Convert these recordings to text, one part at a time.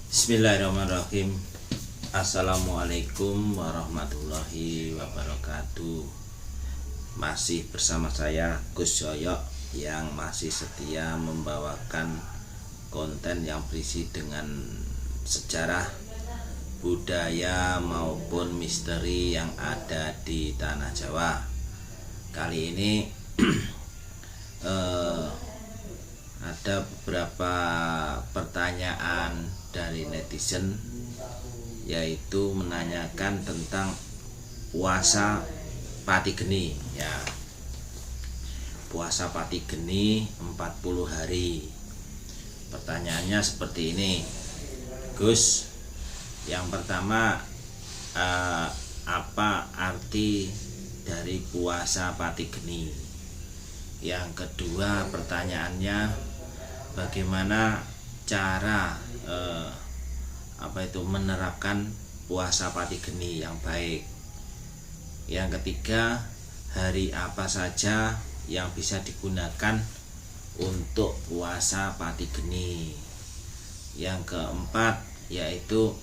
Bismillahirrahmanirrahim. Assalamualaikum warahmatullahi wabarakatuh. Masih bersama saya Gus Yoyo yang masih setia membawakan konten yang berisi dengan sejarah, budaya maupun misteri yang ada di tanah Jawa. Kali ini ada beberapa pertanyaan dari netizen, yaitu menanyakan tentang puasa pati geni ya. Puasa pati geni 40 hari. Pertanyaannya seperti ini, Gus. Yang pertama, apa arti dari puasa pati geni? Yang kedua, pertanyaannya, bagaimana cara menerapkan puasa pati geni yang baik? Yang ketiga, hari apa saja yang bisa digunakan untuk puasa pati geni? Yang keempat, yaitu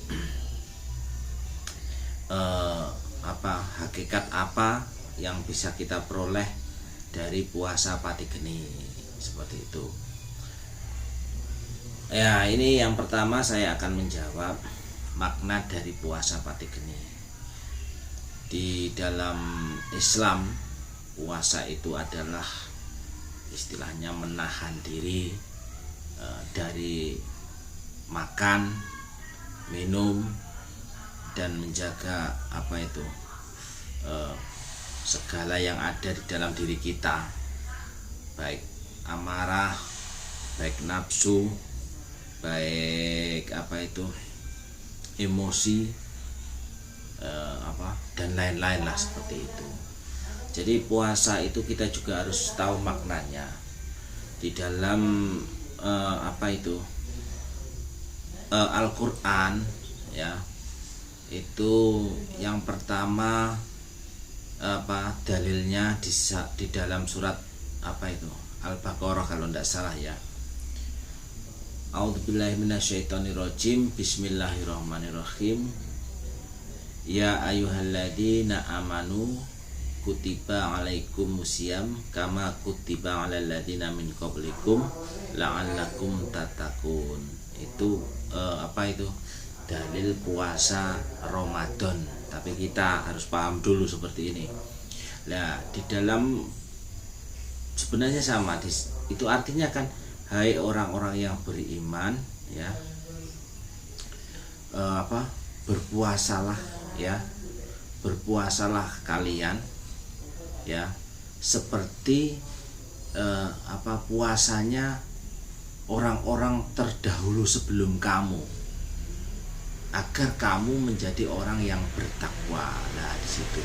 hakikat apa yang bisa kita peroleh dari puasa pati geni, seperti itu. Ya, ini yang pertama saya akan menjawab makna dari puasa pati geni. Di dalam Islam, puasa itu adalah istilahnya menahan diri dari makan, minum, dan menjaga segala yang ada di dalam diri kita, baik amarah, baik nafsu, baik emosi, dan lain-lain lah, seperti itu. Jadi puasa itu kita juga harus tahu maknanya. Di dalam Al-Quran ya, itu yang pertama dalilnya di dalam surat Al-Baqarah kalau tidak salah ya. A'udzubillahi minasyaitonirrajim. Bismillahirrahmanirrahim. Ya ayyuhalladzina amanu kutiba alaikumusiyam kama kutiba alal ladzina min qablikum la'allakum tattaqun. Itu dalil puasa Ramadan. Tapi kita harus paham dulu seperti ini. Nah, di dalam sebenarnya sama, itu artinya kan, hai orang-orang yang beriman ya, berpuasalah ya, berpuasalah kalian ya, seperti puasanya orang-orang terdahulu sebelum kamu, agar kamu menjadi orang yang bertakwa. Nah, di situ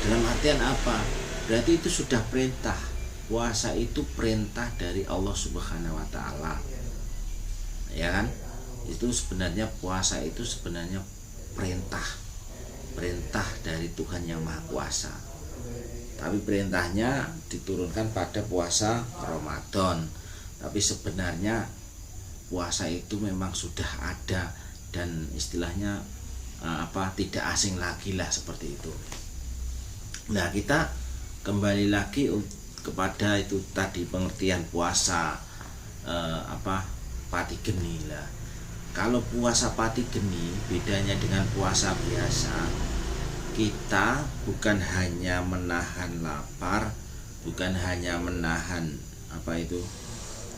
dalam artian apa? Berarti itu sudah perintah. Puasa itu perintah dari Allah Subhanahu wa taala. Ya kan? Itu sebenarnya puasa itu sebenarnya perintah dari Tuhan yang Maha Kuasa. Tapi perintahnya diturunkan pada puasa Ramadan. Tapi sebenarnya puasa itu memang sudah ada, dan istilahnya tidak asing lagi lah, seperti itu. Nah, kita kembali lagi kepada itu tadi, pengertian puasa pati geni lah. Kalau puasa pati geni bedanya dengan puasa biasa, kita bukan hanya menahan lapar, bukan hanya menahan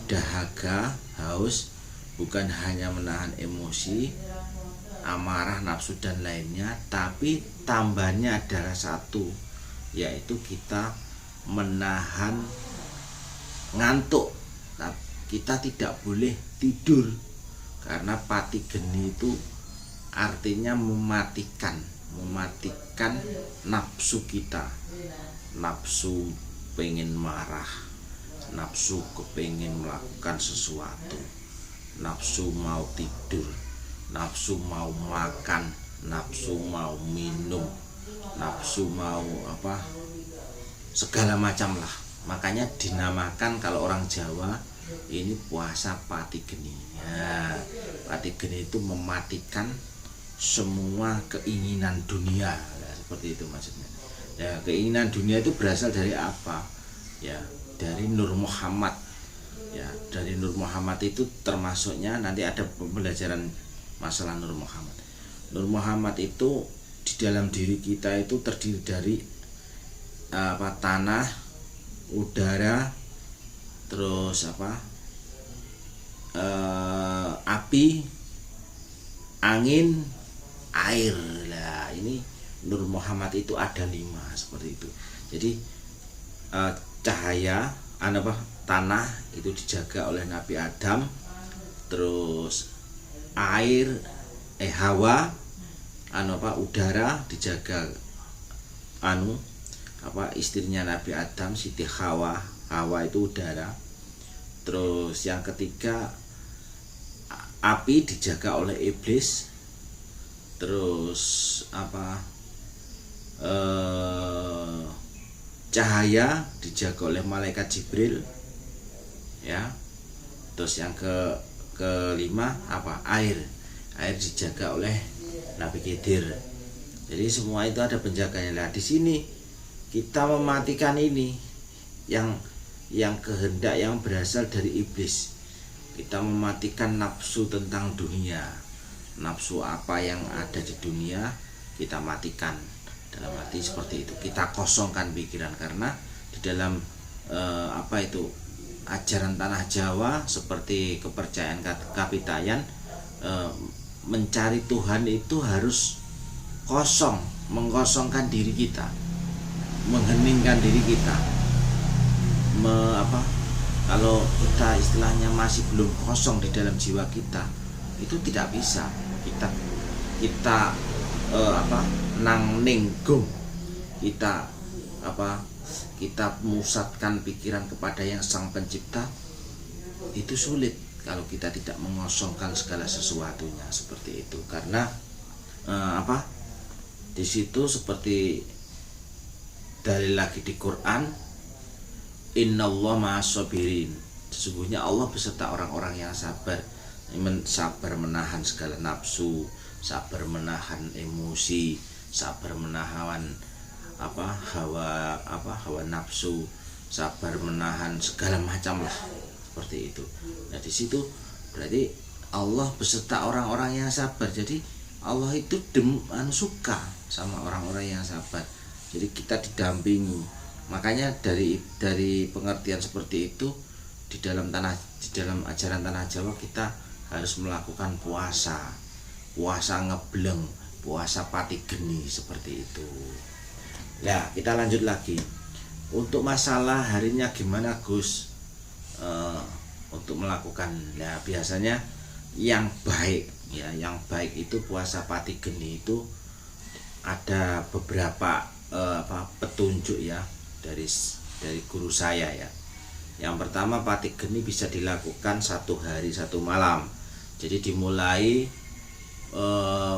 dahaga, haus, bukan hanya menahan emosi, amarah, nafsu, dan lainnya, tapi tambahnya adalah satu, yaitu kita menahan ngantuk. Kita tidak boleh tidur, karena pati geni itu artinya mematikan nafsu kita. Nafsu pengen marah, nafsu kepengin melakukan sesuatu, nafsu mau tidur, nafsu mau makan, nafsu mau minum, nafsu mau segala macam lah. Makanya dinamakan kalau orang Jawa ini puasa pati geni. Ya, pati geni itu mematikan semua keinginan dunia. Nah, seperti itu maksudnya. Ya, keinginan dunia itu berasal dari apa? Ya, dari Nur Muhammad. Ya, dari Nur Muhammad itu termasuknya nanti ada pembelajaran masalah Nur Muhammad. Nur Muhammad itu di dalam diri kita itu terdiri dari tanah, udara, terus api, angin, air. Lah ini Nur Muhammad itu ada 5 seperti itu. Jadi cahaya, tanah itu dijaga oleh Nabi Adam, terus air, hawa, udara dijaga istrinya Nabi Adam, Siti Hawa. Hawa itu udara. Terus yang ketiga api dijaga oleh iblis. Terus cahaya dijaga oleh malaikat Jibril, ya. Terus yang kelima air dijaga oleh Nabi Khidir. Jadi semua itu ada penjaganya. Nah, di sini kita mematikan ini yang kehendak yang berasal dari iblis. Kita mematikan nafsu tentang dunia. Nafsu apa yang ada di dunia kita matikan. Dalam arti seperti itu, kita kosongkan pikiran. Karena di dalam ajaran tanah Jawa seperti kepercayaan Kapitayan, mencari Tuhan itu harus kosong, mengkosongkan diri kita, mengheningkan diri kita. Kalau kita istilahnya masih belum kosong di dalam jiwa kita, itu tidak bisa kita nang ninggung, kita musatkan pikiran kepada yang Sang Pencipta. Itu sulit kalau kita tidak mengosongkan segala sesuatunya seperti itu. Karena di situ seperti dalil lagi di Quran, innallaha ma'as-sabirin. Sesungguhnya Allah beserta orang-orang yang sabar. Sabar menahan segala nafsu, sabar menahan emosi, sabar menahan hawa nafsu, sabar menahan segala macam lah, seperti itu. Nah, di situ berarti Allah beserta orang-orang yang sabar. Jadi Allah itu suka sama orang-orang yang sabar. Jadi kita didampingi. Makanya dari pengertian seperti itu di dalam ajaran tanah Jawa kita harus melakukan puasa ngebleng, puasa pati geni seperti itu. Nah, kita lanjut lagi. Untuk masalah harinya gimana Gus? Untuk melakukan, nah biasanya yang baik itu puasa pati geni itu ada beberapa petunjuk ya dari guru saya ya. Yang pertama, pati geni bisa dilakukan 1 hari 1 malam. Jadi dimulai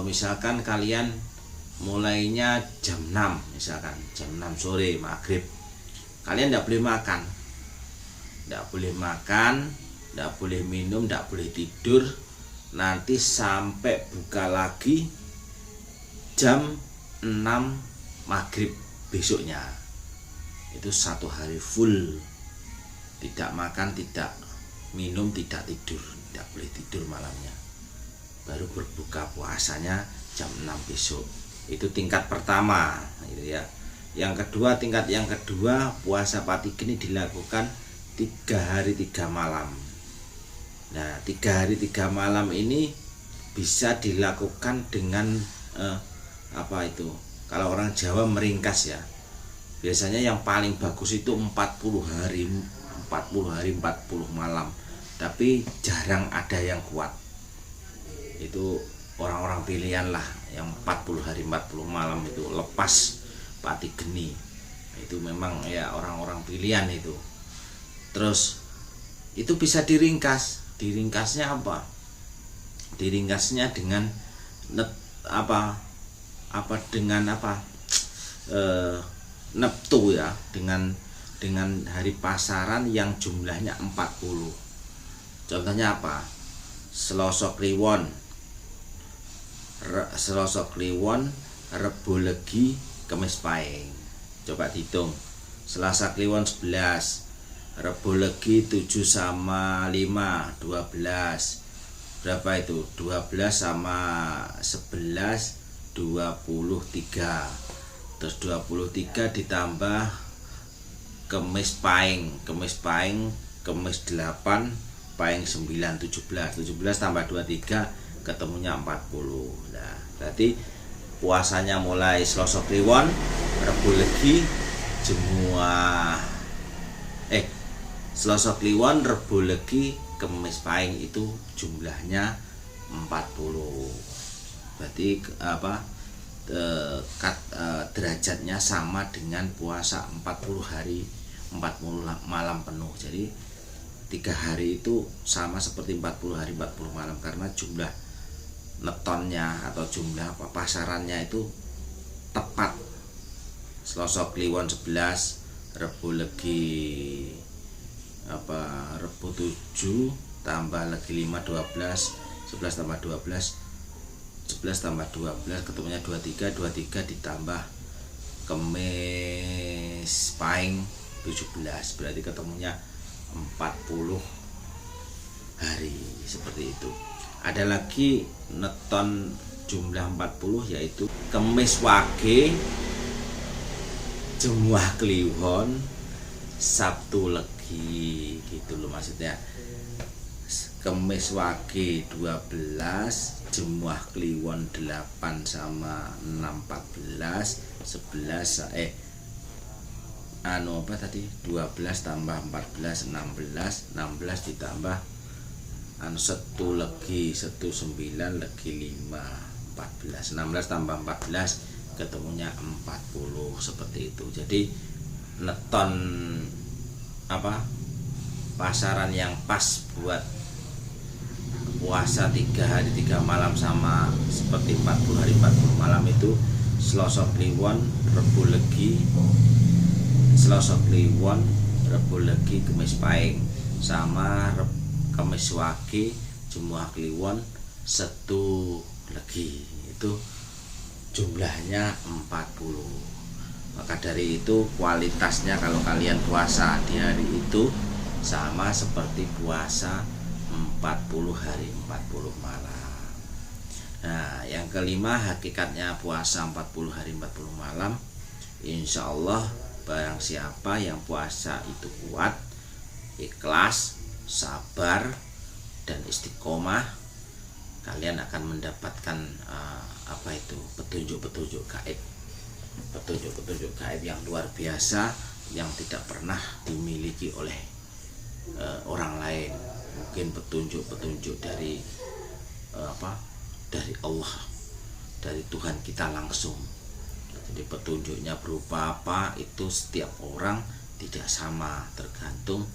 misalkan kalian mulainya jam 6, misalkan jam 6 sore maghrib. Kalian tidak boleh makan, tidak boleh minum, tidak boleh tidur. Nanti sampai buka lagi jam 6 maghrib besoknya. Itu 1 hari full, tidak makan, tidak minum, tidak tidur, tidak boleh tidur malamnya. Baru berbuka puasanya jam 6 besok. Itu tingkat pertama gitu ya. Tingkat yang kedua, puasa pati geni dilakukan 3 hari 3 malam. Nah, 3 hari 3 malam ini bisa dilakukan dengan kalau orang Jawa meringkas ya. Biasanya yang paling bagus itu 40 hari 40 malam. Tapi jarang ada yang kuat. Itu orang-orang pilihan lah yang 40 hari 40 malam itu lepas pati geni. Itu memang ya orang-orang pilihan itu. Terus itu bisa diringkas. Diringkasnya apa? Diringkasnya dengan neptu ya, dengan hari pasaran yang jumlahnya 40. Contohnya apa? Selasa Kliwon, Selasa Kliwon, Rebo Legi, Kamis Pahing. Coba dihitung. Selasa Kliwon 11, Rebo Legi 7 sama 5 12. Berapa itu? 12 sama 11 23. Terus 23 ditambah Kamis Pahing, Kamis 8, Pahing 9, 17 tambah 23 ketemunya 40. Nah, berarti puasanya mulai Selasa Kliwon, Rebo Legi, Selasa Kliwon, Rebo Legi, Kamis Pahing itu jumlahnya 40. Berarti derajatnya sama dengan puasa 40 hari 40 malam penuh. Jadi 3 hari itu sama seperti 40 hari 40 malam, karena jumlah netonnya atau jumlah pasarannya itu tepat. Selasa Kliwon 11, Rebo Legi Rebo 7 tambah Legi 5 12, 11 tambah 12 ketemunya 23 ditambah Kamis Pahing 17, berarti ketemunya 40 hari, seperti itu. Ada lagi neton jumlah 40, yaitu Kamis Wage, Jemuah Kliwon, Sabtu Legi, gitu loh maksudnya. Kamis Wage 12, Jemuah Kliwon 8 sama 6 14, 11 12 tambah 14 16 ditambah Setu Legi 9 Legi 5 14, 16 tambah 14 ketemunya 40, seperti itu. Jadi neton pasaran yang pas buat puasa 3 hari 3 malam sama seperti 40 hari 40 malam itu Selasa Kliwon, Rebo Legi, Selasa Kliwon, Rebo Legi, Kamis Pahing, sama Kamis Wage, Jemuah Kliwon, Setu Legi, itu jumlahnya 40. Maka dari itu kualitasnya kalau kalian puasa di hari itu sama seperti puasa 40 hari 40 malam. Nah, yang kelima, hakikatnya puasa 40 hari 40 malam, insya Allah barang siapa yang puasa itu kuat, ikhlas, sabar, dan istiqomah, kalian akan mendapatkan petunjuk-petunjuk gaib, petunjuk-petunjuk gaib yang luar biasa, yang tidak pernah dimiliki oleh orang lain. Mungkin petunjuk-petunjuk dari dari Allah, dari Tuhan kita langsung. Jadi petunjuknya berupa apa itu setiap orang tidak sama, tergantung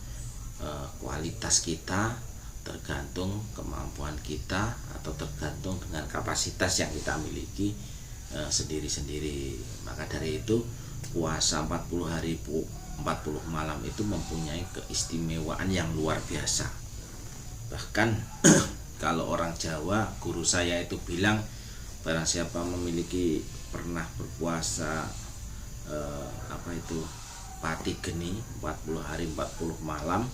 kualitas kita, tergantung kemampuan kita, atau tergantung dengan kapasitas yang kita miliki sendiri-sendiri. Maka dari itu puasa 40 hari 40 malam itu mempunyai keistimewaan yang luar biasa. Bahkan kalau orang Jawa, guru saya itu bilang, barang siapa memiliki pernah berpuasa pati geni 40 hari 40 malam,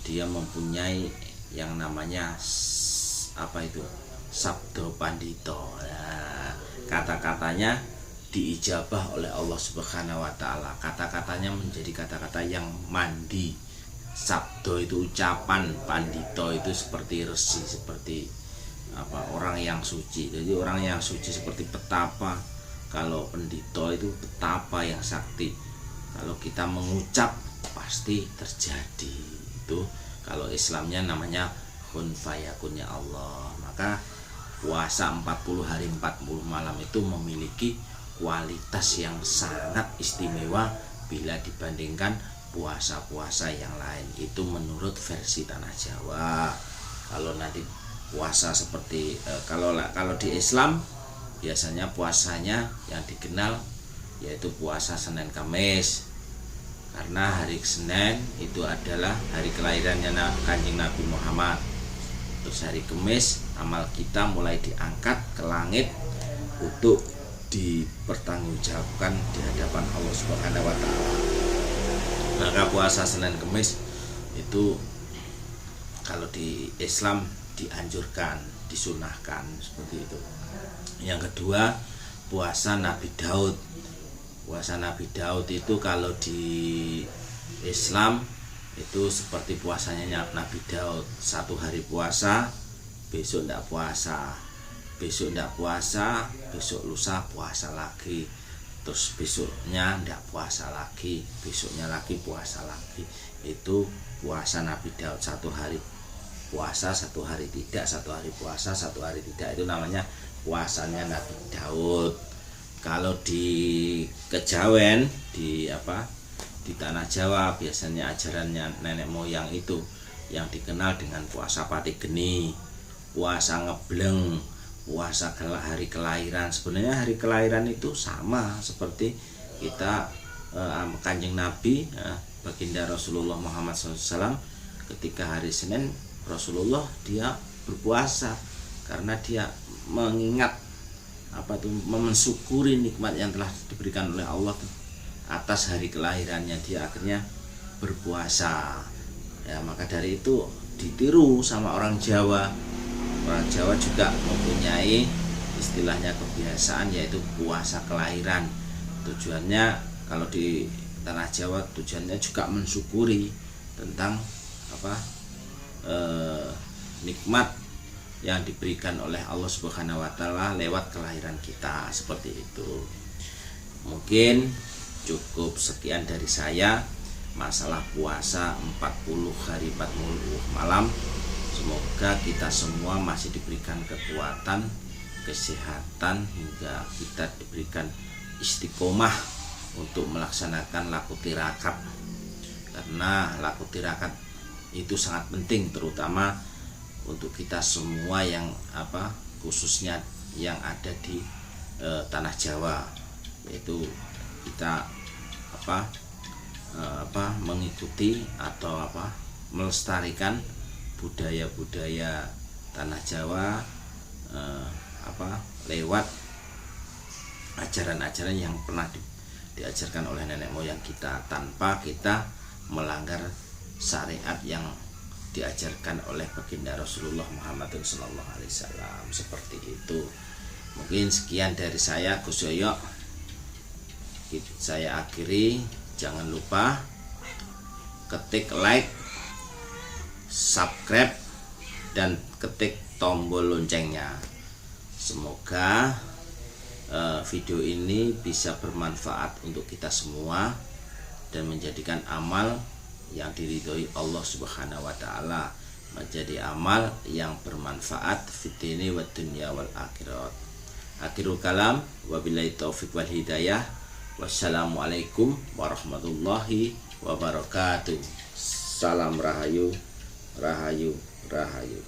dia mempunyai yang namanya sabdo pandito. Nah, kata-katanya diijabah oleh Allah Subhanahu wa taala. Kata-katanya menjadi kata-kata yang mandi. Sabdo itu ucapan, pandito itu seperti resi, seperti orang yang suci. Jadi orang yang suci seperti petapa, kalau pendito itu petapa yang sakti. Kalau kita mengucap pasti terjadi. Itu kalau Islamnya namanya kun fayakunnya Allah. Maka puasa 40 hari 40 malam itu memiliki kualitas yang sangat istimewa bila dibandingkan puasa-puasa yang lain. Itu menurut versi Tanah Jawa. Kalau nanti puasa seperti kalau di Islam biasanya puasanya yang dikenal yaitu puasa Senin Kamis, karena hari Senin itu adalah hari kelahirannya Kanjeng Nabi Muhammad. Terus hari Kamis amal kita mulai diangkat ke langit untuk dipertanggungjawabkan di hadapan Allah Subhanahu wa taala. Maka puasa Senin Kamis itu kalau di Islam dianjurkan, disunahkan seperti itu. Yang kedua, puasa Nabi Daud. Puasa Nabi Daud itu kalau di Islam itu seperti puasanya Nabi Daud, 1 hari puasa, besok tidak puasa, besok tidak puasa, besok lusa puasa lagi, terus besoknya tidak puasa lagi, besoknya lagi puasa lagi. Itu puasa Nabi Daud, 1 hari puasa, 1 hari tidak, 1 hari puasa, 1 hari tidak. Itu namanya puasanya Nabi Daud. Kalau di Kejawen, di tanah Jawa biasanya ajarannya nenek moyang itu yang dikenal dengan puasa pati geni, puasa ngebleng, puasa hari kelahiran. Sebenarnya hari kelahiran itu sama seperti kita Kanjeng Nabi, baginda Rasulullah Muhammad SAW, ketika hari Senin Rasulullah dia berpuasa karena dia mengingat mensyukuri nikmat yang telah diberikan oleh Allah atas hari kelahirannya, dia akhirnya berpuasa. Ya, maka dari itu ditiru sama orang Jawa. Orang Jawa juga mempunyai istilahnya kebiasaan yaitu puasa kelahiran. Tujuannya kalau di tanah Jawa tujuannya juga mensyukuri tentang nikmat yang diberikan oleh Allah Subhanahu wa taala lewat kelahiran kita, seperti itu. Mungkin cukup sekian dari saya masalah puasa 40 hari 40 malam. Semoga kita semua masih diberikan kekuatan, kesehatan, hingga kita diberikan istiqomah untuk melaksanakan laku tirakat. Karena laku tirakat itu sangat penting, terutama untuk kita semua yang khususnya yang ada di tanah Jawa, yaitu kita mengikuti atau melestarikan budaya-budaya tanah Jawa lewat ajaran-ajaran yang pernah diajarkan oleh nenek moyang kita, tanpa kita melanggar syariat yang diajarkan oleh baginda Rasulullah Muhammad SAW, seperti itu. Mungkin sekian dari saya, Gus Yoyo. Saya akhiri, jangan lupa ketik like, subscribe, dan ketik tombol loncengnya. Semoga video ini bisa bermanfaat untuk kita semua dan menjadikan amal yang diridhoi Allah Subhanahu wa taala, menjadi amal yang bermanfaat fid dini wad dunya wal akhirat. Akhirul kalam, wabillahi taufik wal hidayah. Wassalamualaikum warahmatullahi wabarakatuh. Salam rahayu, rahayu, rahayu.